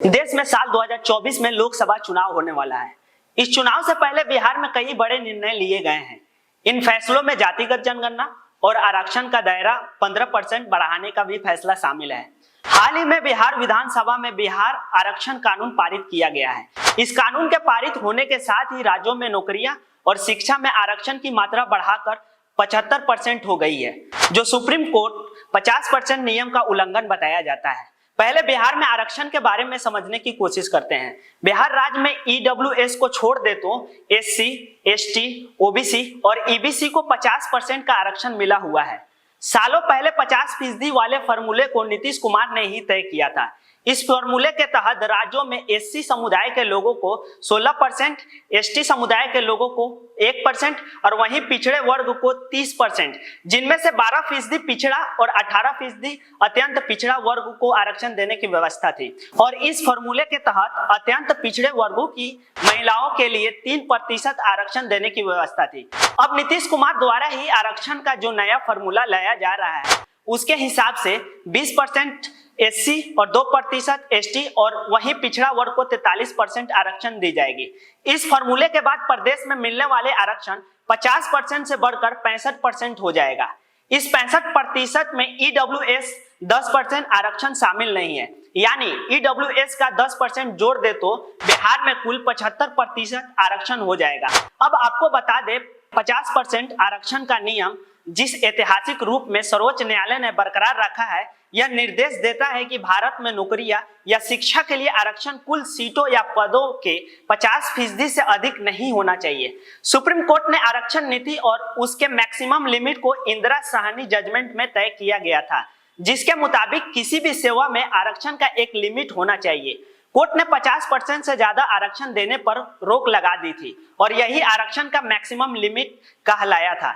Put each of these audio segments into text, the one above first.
देश में साल 2024 में लोकसभा चुनाव होने वाला है। इस चुनाव से पहले बिहार में कई बड़े निर्णय लिए गए हैं। इन फैसलों में जातिगत जनगणना और आरक्षण का दायरा 15% बढ़ाने का भी फैसला शामिल है। हाल ही में बिहार विधानसभा में बिहार आरक्षण कानून पारित किया गया है। इस कानून के पारित होने के साथ ही राज्यों में नौकरियां और शिक्षा में आरक्षण की मात्रा बढ़ाकर 75% हो गई है, जो सुप्रीम कोर्ट 50% नियम का उल्लंघन बताया जाता है। पहले बिहार में आरक्षण के बारे में समझने की कोशिश करते हैं। बिहार राज्य में ईडब्ल्यूएस को छोड़ दे तो एससी, एसटी, ओबीसी और ईबीसी को 50% का आरक्षण मिला हुआ है। सालों पहले 50% वाले फॉर्मूले को नीतीश कुमार ने ही तय किया था। इस फॉर्मूले के तहत राज्यों में एससी समुदाय के लोगों को 16%, एसटी समुदाय के लोगों को 1% और वहीं पिछड़े वर्ग को 30%, जिनमें से 12% पिछड़ा और 18% अत्यंत पिछड़ा वर्ग को आरक्षण देने की व्यवस्था थी। और इस फॉर्मूले के तहत अत्यंत पिछड़े वर्गों की महिलाओं के लिए 3% आरक्षण देने की व्यवस्था थी। अब नीतीश कुमार द्वारा ही आरक्षण का जो नया फॉर्मूला लाया जा रहा है, उसके हिसाब से 20% एससी और 2% एसटी और वहीं पिछड़ा वर्ग को 43% आरक्षण दी जाएगी। इस फॉर्मूले के बाद प्रदेश में मिलने वाले आरक्षण 50% से बढ़कर 65% हो जाएगा। इस 65% में ईडब्ल्यूएस 10% आरक्षण शामिल नहीं है, यानी ईडब्ल्यूएस का 10% जोड़ दे तो बिहार में कुल 75% आरक्षण हो जाएगा। अब आपको बता दे, 50% आरक्षण का नियम जिस ऐतिहासिक रूप में सर्वोच्च न्यायालय ने बरकरार रखा है, यह निर्देश देता है कि भारत में नौकरियां या शिक्षा के लिए आरक्षण कुल सीटों या पदों के 50% से अधिक नहीं होना चाहिए। सुप्रीम कोर्ट ने आरक्षण नीति और उसके मैक्सिमम लिमिट को इंदिरा साहनी जजमेंट में तय किया गया था, जिसके मुताबिक किसी भी सेवा में आरक्षण का एक लिमिट होना चाहिए। कोर्ट ने 50% से ज्यादा आरक्षण देने पर रोक लगा दी थी और यही आरक्षण का मैक्सिमम लिमिट कहलाया था।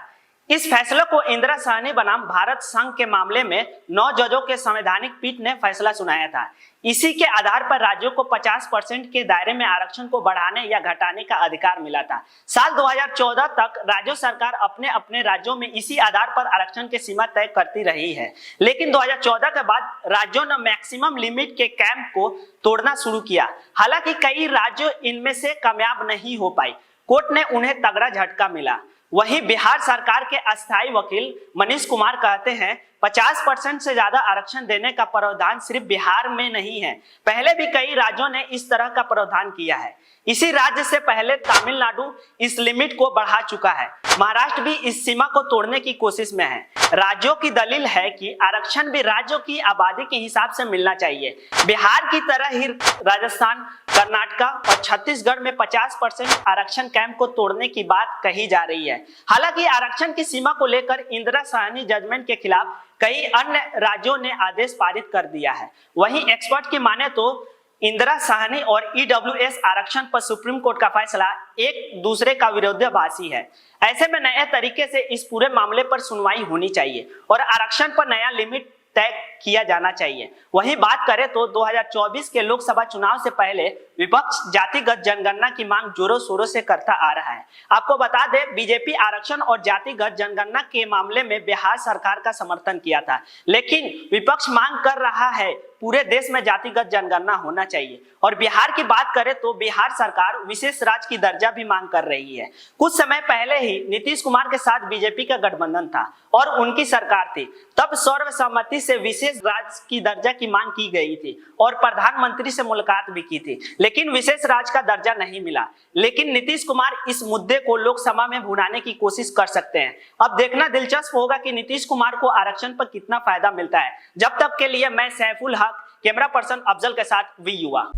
इस फैसले को इंदिरा साहनी बनाम भारत संघ के मामले में 9 जजों के संवैधानिक पीठ ने फैसला सुनाया था। इसी के आधार पर राज्यों को 50% के दायरे में आरक्षण को बढ़ाने या घटाने का अधिकार मिला था। साल 2014 तक राज्य सरकार अपने अपने राज्यों में इसी आधार पर आरक्षण की सीमा तय करती रही है, लेकिन 2014 के बाद राज्यों ने मैक्सिमम लिमिट के कैंप को तोड़ना शुरू किया। हालांकि कई राज्य इनमें से कामयाब नहीं हो पाई। कोर्ट ने उन्हें तगड़ा झटका मिला। वहीं बिहार सरकार के अस्थायी वकील मनीष कुमार कहते हैं, 50% से ज्यादा आरक्षण देने का प्रावधान सिर्फ बिहार में नहीं है, पहले भी कई राज्यों ने इस तरह का प्रावधान किया है। इसी राज्य से पहले तमिलनाडु इस लिमिट को बढ़ा चुका है। महाराष्ट्र भी इस सीमा को तोड़ने की कोशिश में है। राज्यों की दलील है कि आरक्षण भी राज्यों की आबादी के हिसाब से मिलना चाहिए। बिहार की तरह ही राजस्थान, कर्नाटक और छत्तीसगढ़ में 50% आरक्षण कैंप को तोड़ने की बात कही जा रही है। हालांकि आरक्षण की सीमा को लेकर इंदिरा साहनी जजमेंट के खिलाफ कई अन्य राज्यों ने आदेश पारित कर दिया है। वहीं एक्सपर्ट की माने तो इंदिरा साहनी और ईडब्ल्यूएस आरक्षण पर सुप्रीम कोर्ट का फैसला एक दूसरे का विरोधाभासी है। ऐसे में नए तरीके से इस पूरे मामले पर सुनवाई होनी चाहिए और आरक्षण पर नया लिमिट तय किया जाना चाहिए। वहीं बात करें तो 2024 के लोकसभा चुनाव से पहले विपक्ष जातिगत जनगणना की मांग जोरों शोरों से करता आ रहा है। आपको बता दें, बीजेपी आरक्षण और जातिगत जनगणना के मामले में बिहार सरकार का समर्थन किया था, लेकिन विपक्ष मांग कर रहा है पूरे देश में जातिगत जनगणना होना चाहिए। और बिहार की बात करें तो बिहार सरकार विशेष राज्य की दर्जा भी मांग कर रही है। कुछ समय पहले ही नीतीश कुमार के साथ बीजेपी का गठबंधन था और उनकी सरकार थी, तब सर्वसम्मति से विशेष राज्य की दर्जा की मांग की गई थी और प्रधानमंत्री से मुलाकात भी की थी, लेकिन विशेष राज्य का दर्जा नहीं मिला। लेकिन नीतीश कुमार इस मुद्दे को लोकसभा में भुनाने की कोशिश कर सकते हैं। अब देखना दिलचस्प होगा कि नीतीश कुमार को आरक्षण पर कितना फायदा मिलता है। जब तक के लिए मैं सैफुल हक, कैमरा पर्सन अफजल के साथ वी युवा।